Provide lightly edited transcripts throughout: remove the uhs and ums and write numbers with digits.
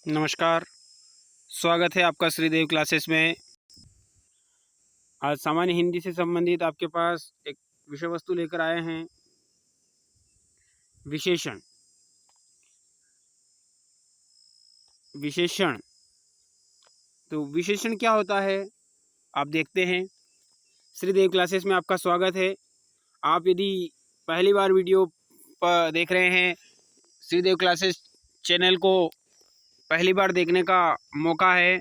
नमस्कार। स्वागत है आपका श्रीदेव क्लासेस में। आज सामान्य हिंदी से संबंधित आपके पास एक विषय वस्तु लेकर आए हैं, विशेषण। विशेषण तो विशेषण क्या होता है आप देखते हैं। श्रीदेव क्लासेस में आपका स्वागत है। आप यदि पहली बार वीडियो पर देख रहे हैं, श्रीदेव क्लासेस चैनल को पहली बार देखने का मौका है,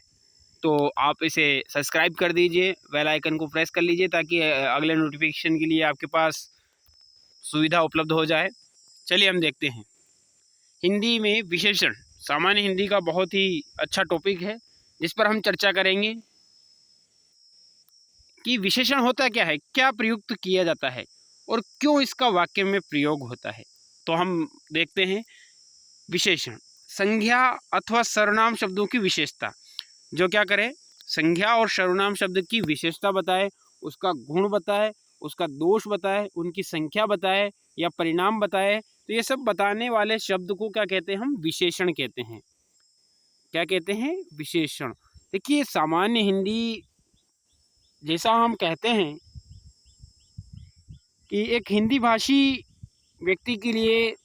तो आप इसे सब्सक्राइब कर दीजिए, बेल आइकन को प्रेस कर लीजिए ताकि अगले नोटिफिकेशन के लिए आपके पास सुविधा उपलब्ध हो जाए। चलिए हम देखते हैं। हिंदी में विशेषण सामान्य हिंदी का बहुत ही अच्छा टॉपिक है, जिस पर हम चर्चा करेंगे कि विशेषण होता क्या है, क्या प्रयुक्त किया जाता है और क्यों इसका वाक्य में प्रयोग होता है। तो हम देखते हैं। विशेषण संज्ञा अथवा सर्वनाम शब्दों की विशेषता, जो क्या करे, संज्ञा और सर्वनाम शब्द की विशेषता बताए, उसका गुण बताए, उसका दोष बताए, उनकी संख्या बताए या परिणाम बताए। तो ये सब बताने वाले शब्द को क्या कहते हैं, हम विशेषण कहते हैं। क्या कहते हैं, विशेषण। देखिए सामान्य हिंदी जैसा हम कहते हैं कि एक हिंदी भाषी व्यक्ति के लिए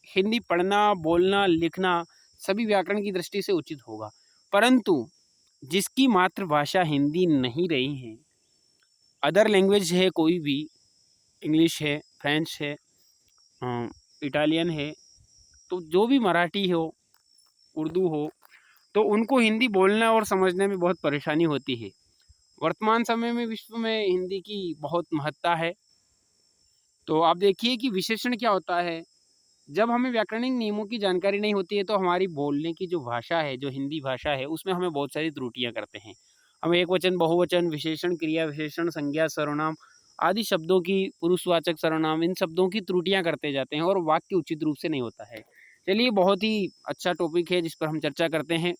हिंदी पढ़ना, बोलना, लिखना सभी व्याकरण की दृष्टि से उचित होगा, परंतु जिसकी मातृभाषा हिंदी नहीं रही है, अदर लैंग्वेज है, कोई भी इंग्लिश है, फ्रेंच है, इटालियन है, तो जो भी मराठी हो, उर्दू हो, तो उनको हिंदी बोलना और समझने में बहुत परेशानी होती है। वर्तमान समय में विश्व में हिंदी की बहुत महत्ता है। तो आप देखिए कि विशेषण क्या होता है। जब हमें व्याकरणिक नियमों की जानकारी नहीं होती है, तो हमारी बोलने की जो भाषा है, जो हिंदी भाषा है, उसमें हमें बहुत सारी त्रुटियां करते हैं। हम एक वचन, बहुवचन, विशेषण, क्रिया विशेषण, संज्ञा, सर्वनाम आदि शब्दों की, पुरुषवाचक सर्वनाम, इन शब्दों की त्रुटियां करते जाते हैं और वाक्य उचित रूप से नहीं होता है। चलिए, बहुत ही अच्छा टॉपिक है जिस पर हम चर्चा करते हैं।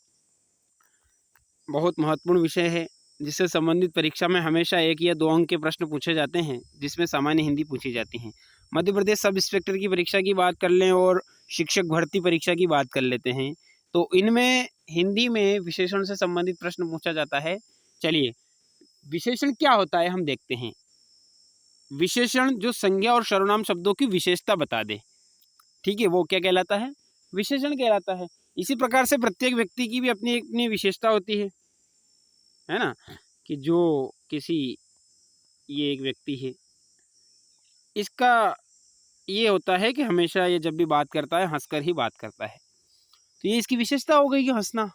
बहुत महत्वपूर्ण विषय है, जिससे संबंधित परीक्षा में हमेशा 1 या 2 अंक के प्रश्न पूछे जाते हैं, जिसमें सामान्य हिंदी पूछी जाती है। मध्य प्रदेश सब इंस्पेक्टर की परीक्षा की बात कर लें और शिक्षक भर्ती परीक्षा की बात कर लेते हैं, तो इनमें हिंदी में विशेषण से संबंधित प्रश्न पूछा जाता है। चलिए, विशेषण क्या होता है हम देखते हैं। विशेषण जो संज्ञा और सर्वनाम शब्दों की विशेषता बता दे, ठीक है, वो क्या कहलाता है, विशेषण कहलाता है। इसी प्रकार से प्रत्येक व्यक्ति की भी अपनी अपनी विशेषता होती है ना, कि जो किसी, ये एक व्यक्ति है, इसका ये होता है कि हमेशा ये जब भी बात करता है हंसकर ही बात करता है, तो ये इसकी विशेषता हो गई कि हंसना।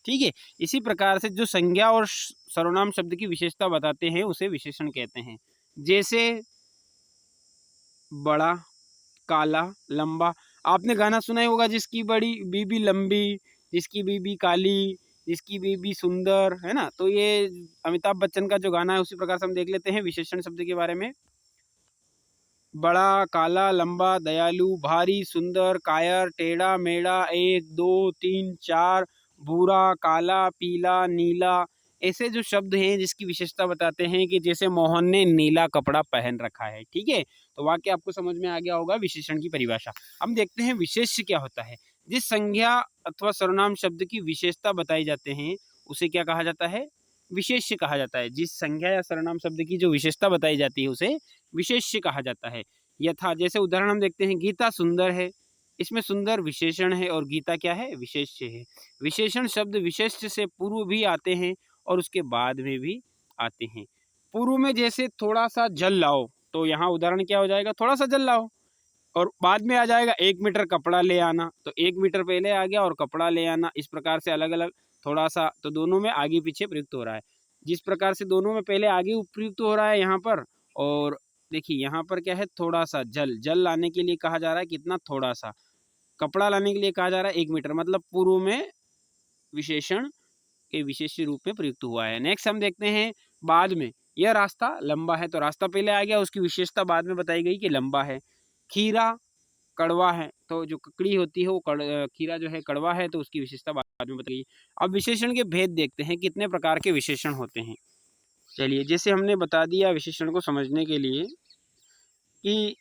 ठीक है, इसी प्रकार से जो संज्ञा और सर्वनाम शब्द की विशेषता बताते हैं उसे विशेषण कहते हैं। जैसे बड़ा, काला, लंबा। आपने गाना सुना ही होगा, जिसकी बड़ी बीबी लंबी, जिसकी बीबी काली, जिसकी बीबी सुंदर, है ना। तो ये अमिताभ बच्चन का जो गाना है, उसी प्रकार से हम देख लेते हैं विशेषण शब्द के बारे में। बड़ा, काला, लंबा, दयालु, भारी, सुंदर, कायर, टेढ़ा मेढ़ा, 1 2 3 4, भूरा, काला, पीला, नीला, ऐसे जो शब्द हैं जिसकी विशेषता बताते हैं कि जैसे मोहन ने नीला कपड़ा पहन रखा है। ठीक है, तो वाक्य आपको समझ में आ गया होगा विशेषण की परिभाषा। हम देखते हैं विशेष्य क्या होता है। जिस संज्ञा अथवा सर्वनाम शब्द की विशेषता बताई जाते हैं उसे क्या कहा जाता है, विशेष्य कहा जाता है। जिस संज्ञा या सर्वनाम शब्द की जो विशेषता बताई जाती है उसे विशेष्य कहा जाता है। यथा, जैसे उदाहरण हम देखते हैं, गीता सुंदर है, इसमें सुंदर विशेषण है और गीता क्या है, विशेष्य है। विशेषण शब्द विशेष्य से पूर्व भी आते हैं और उसके बाद में भी आते हैं। पूर्व में जैसे थोड़ा सा जल लाओ, तो यहाँ उदाहरण क्या हो जाएगा, थोड़ा सा जल लाओ। और बाद में आ जाएगा 1 मीटर कपड़ा ले आना, तो 1 मीटर पहले आ गया और कपड़ा ले आना। इस प्रकार से अलग अलग थोड़ा सा, तो दोनों में आगे पीछे प्रयुक्त हो रहा है। जिस प्रकार से दोनों में पहले आगे प्रयुक्त हो रहा है यहाँ पर, और देखिए यहाँ पर क्या है, थोड़ा सा जल, जल लाने के लिए कहा जा रहा है कितना, थोड़ा सा। कपड़ा लाने के लिए कहा जा रहा है 1 मीटर, मतलब पूर्व में विशेषण के विशेष रूप में प्रयुक्त हुआ है। नेक्स्ट हम देखते हैं बाद में, यह रास्ता लंबा है, तो रास्ता पहले आ गया, उसकी विशेषता बाद में बताई गई कि लंबा है। खीरा कड़वा है, तो जो ककड़ी होती है वो खीरा जो है कड़वा है, तो उसकी विशेषता बाद में बताइए। अब विशेषण के भेद देखते हैं, कितने प्रकार के विशेषण होते हैं। चलिए, जैसे हमने बता दिया विशेषण को समझने के लिए कि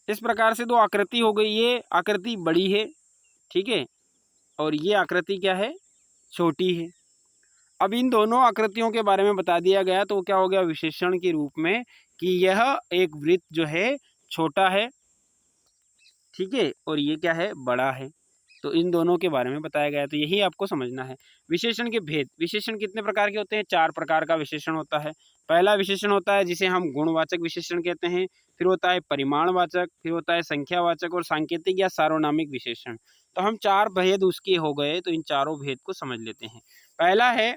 इस प्रकार से दो आकृति हो गई, ये आकृति बड़ी है, ठीक है, और ये आकृति क्या है, छोटी है। अब इन दोनों आकृतियों के बारे में बता दिया गया, तो क्या हो गया विशेषण के रूप में कि यह एक वृत्त जो है छोटा है, ठीक है, और ये क्या है, बड़ा है। तो इन दोनों के बारे में बताया गया, तो यही आपको समझना है। विशेषण के भेद, विशेषण कितने प्रकार के होते हैं, 4 प्रकार का विशेषण होता है। पहला विशेषण होता है जिसे हम गुणवाचक विशेषण कहते हैं, फिर होता है परिमाणवाचक, फिर होता है संख्यावाचक और सांकेतिक या सार्वनामिक विशेषण। तो हम 4 भेद उसके हो गए, तो इन चारों भेद को समझ लेते हैं। पहला है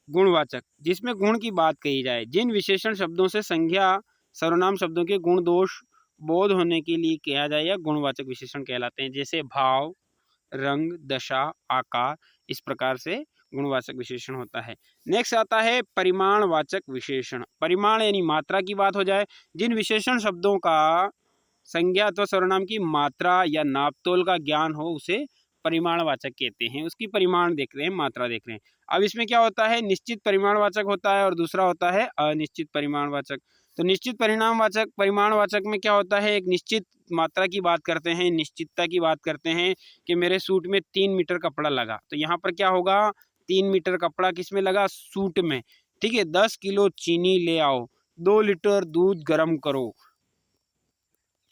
गुणवाचक, जिसमें गुण की बात कही जाए, जिन विशेषण शब्दों से संज्ञा सर्वनाम शब्दों के गुण दोष बोध होने के लिए किया जाए, या गुणवाचक विशेषण कहलाते हैं, जैसे भाव, रंग, दशा, आकार, इस प्रकार से गुणवाचक विशेषण होता है। नेक्स्ट आता है परिमाणवाचक विशेषण। परिमाण यानी मात्रा की बात हो जाए, जिन विशेषण शब्दों का संज्ञा अथवा सर्वनाम की मात्रा या नापतोल का ज्ञान हो, उसे परिमाणवाचक कहते हैं। उसकी परिमाण देख रहे हैं, मात्रा देख रहे हैं। अब इसमें क्या होता है, निश्चित परिमाणवाचक होता है और दूसरा होता है अनिश्चित परिमाणवाचक। तो निश्चित परिणामवाचक परिमाणवाचक में क्या होता है, एक निश्चित मात्रा की बात करते हैं, निश्चितता की बात करते हैं कि मेरे सूट में 3 मीटर कपड़ा लगा, तो यहाँ पर क्या होगा, 3 मीटर कपड़ा किस में लगा, सूट में, ठीक है। 10 किलो चीनी ले आओ, 2 लीटर दूध गर्म करो,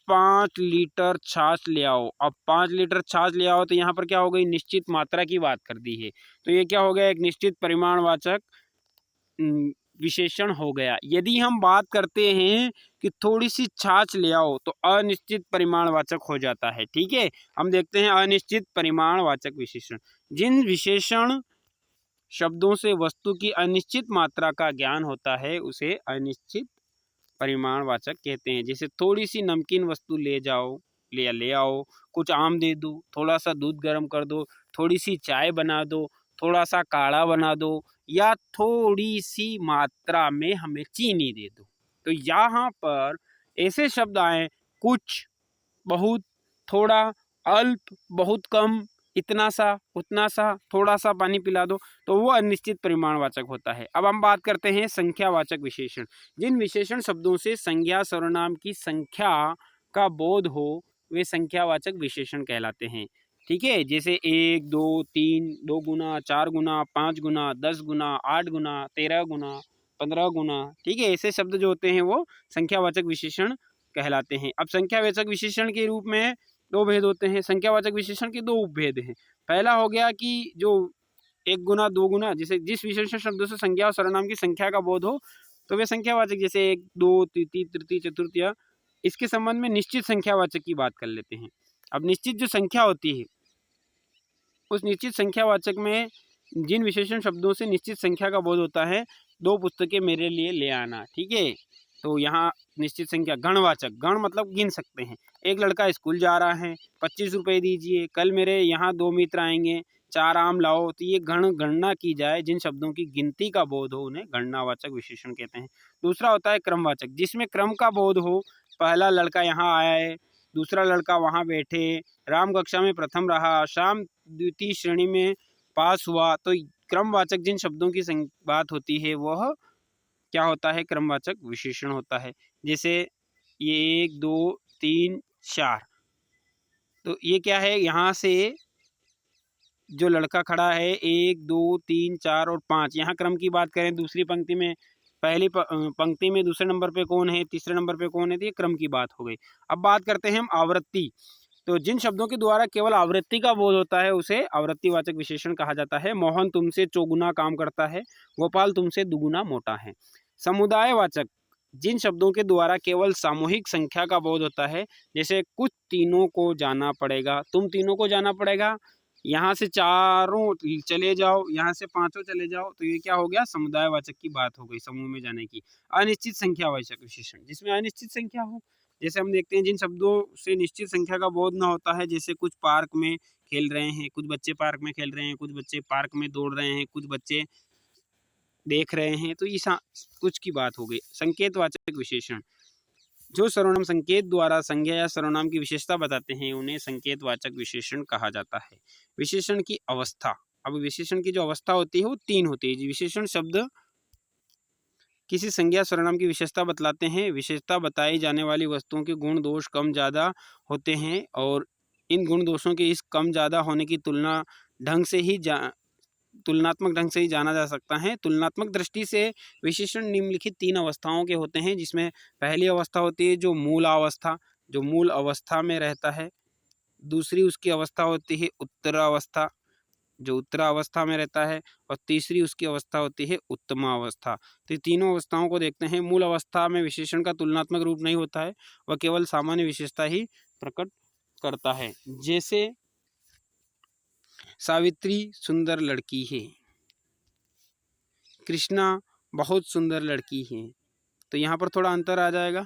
5 लीटर छाछ ले आओ। अब 5 लीटर छाछ ले आओ, तो यहाँ पर क्या हो गई, निश्चित मात्रा की बात कर दी है, तो ये क्या हो गया, एक निश्चित परिमाणवाचक विशेषण हो गया। यदि हम बात करते हैं कि थोड़ी सी छाछ ले आओ, तो अनिश्चित परिमाणवाचक हो जाता है, ठीक है। हम देखते हैं अनिश्चित परिमाणवाचक विशेषण, जिन विशेषण शब्दों से वस्तु की अनिश्चित मात्रा का ज्ञान होता है, उसे अनिश्चित परिमाणवाचक कहते हैं। जैसे थोड़ी सी नमकीन वस्तु ले जाओ, ले आओ, कुछ आम दे दो, थोड़ा सा दूध गर्म कर दो, थोड़ी सी चाय बना दो, थोड़ा सा काढ़ा बना दो, या थोड़ी सी मात्रा में हमें चीनी दे दो। तो यहाँ पर ऐसे शब्द आए, कुछ, बहुत, थोड़ा, अल्प, बहुत कम, इतना सा, उतना सा, थोड़ा सा पानी पिला दो, तो वो अनिश्चित परिमाणवाचक होता है। अब हम बात करते हैं संख्यावाचक विशेषण। जिन विशेषण शब्दों से संज्ञा सर्वनाम की संख्या का बोध हो, वे संख्यावाचक विशेषण कहलाते हैं, ठीक है। जैसे 1, 2, 3, 2 गुना, 4 गुना, 5 गुना, 10 गुना, 8 गुना, 13 गुना, 15 गुना, ठीक है। ऐसे शब्द जो होते हैं वो संख्यावाचक विशेषण कहलाते हैं। अब संख्यावाचक विशेषण के रूप में 2 भेद होते हैं। संख्यावाचक विशेषण के 2 उपभेद हैं। पहला हो गया कि जो 1 गुना, 2 गुना, जैसे जिस विशेषण शब्दों से संज्ञा और सर्वनाम की संख्या का बोध हो, तो वे संख्यावाचक, जैसे 1, 2, तृतीय, तृतीय, चतुर्थी। इसके संबंध में निश्चित संख्यावाचक की बात कर लेते हैं। अब निश्चित जो संख्या होती है, उस निश्चित संख्यावाचक में जिन विशेषण शब्दों से निश्चित संख्या का बोध होता है, 2 पुस्तकें मेरे लिए ले आना, ठीक है। तो यहाँ निश्चित संख्या गणवाचक, गण मतलब गिन सकते हैं। एक लड़का स्कूल जा रहा है, 25 रुपये दीजिए, कल मेरे यहाँ 2 मित्र आएंगे, 4 आम लाओ। तो ये गणना की जाए, जिन शब्दों की गिनती का बोध हो, उन्हें गणनावाचक विशेषण कहते हैं। दूसरा होता है क्रमवाचक, जिसमें क्रम का बोध हो, पहला लड़का यहाँ आया है, दूसरा लड़का वहाँ बैठे, राम कक्षा में प्रथम रहा, शाम द्वितीय श्रेणी में पास हुआ। तो क्रमवाचक जिन शब्दों की बात होती है, वह क्या होता है, क्रमवाचक विशेषण होता है। जैसे ये 1, 2, 3, 4, तो ये क्या है, यहाँ से जो लड़का खड़ा है 1, 2, 3, 4 और 5, यहाँ क्रम की बात करें, दूसरी पंक्ति में, पहली पंक्ति में दूसरे नंबर पे कौन है, तीसरे नंबर पे कौन है, तो ये क्रम की बात हो गई। अब बात करते हैं हम आवृत्ति। तो जिन शब्दों के द्वारा केवल आवृत्ति का बोध होता है, उसे आवृत्तिवाचक विशेषण कहा जाता है। मोहन तुमसे चौगुना काम करता है, गोपाल तुमसे दुगुना मोटा है। समुदायवाचक, जिन शब्दों के द्वारा केवल सामूहिक संख्या का बोध होता है, जैसे कुछ तीनों को जाना पड़ेगा, तुम तीनों को जाना पड़ेगा, यहाँ से चारों चले जाओ, यहाँ से पांचों चले जाओ, तो ये क्या हो गया, समुदायवाचक की बात हो गई, समूह में जाने की। अनिश्चित संख्यावाचक विशेषण, जिसमें अनिश्चित संख्या हो, जैसे हम देखते हैं जिन शब्दों से निश्चित संख्या का बोध न होता है, जैसे कुछ पार्क में खेल रहे हैं, कुछ बच्चे पार्क में खेल रहे हैं, कुछ बच्चे पार्क में दौड़ रहे हैं, कुछ बच्चे देख रहे हैं, तो ये कुछ की बात हो गई। संकेतवाचक विशेषण, जो सर्वनाम संकेत द्वारा संज्ञा या सर्वनाम की विशेषता बताते हैं, उन्हें संकेतवाचक विशेषण कहा जाता है। विशेषण की अवस्था, अब विशेषण की जो अवस्था होती है वो 3 होती है। विशेषण शब्द किसी संज्ञा सर्वनाम की विशेषता बतलाते हैं। विशेषता बताई जाने वाली वस्तुओं के गुण दोष कम ज़्यादा होते हैं और इन गुण दोषों के इस कम ज़्यादा होने की तुलनात्मक ढंग से ही जाना जा सकता है। तुलनात्मक दृष्टि से विशेषण निम्नलिखित 3 अवस्थाओं के होते हैं, जिसमें पहली अवस्था होती है जो मूलावस्था, जो मूल अवस्था में रहता है। दूसरी उसकी अवस्था होती है उत्तरावस्था, जो उत्तरावस्था में रहता है, और तीसरी उसकी अवस्था होती है उत्तमावस्था। तो तीनों अवस्थाओं को देखते हैं। मूल अवस्था में विशेषण का तुलनात्मक रूप नहीं होता है, वह केवल सामान्य विशेषता ही प्रकट करता है। जैसे सावित्री सुंदर लड़की है, कृष्णा बहुत सुंदर लड़की है। तो यहाँ पर थोड़ा अंतर आ जाएगा।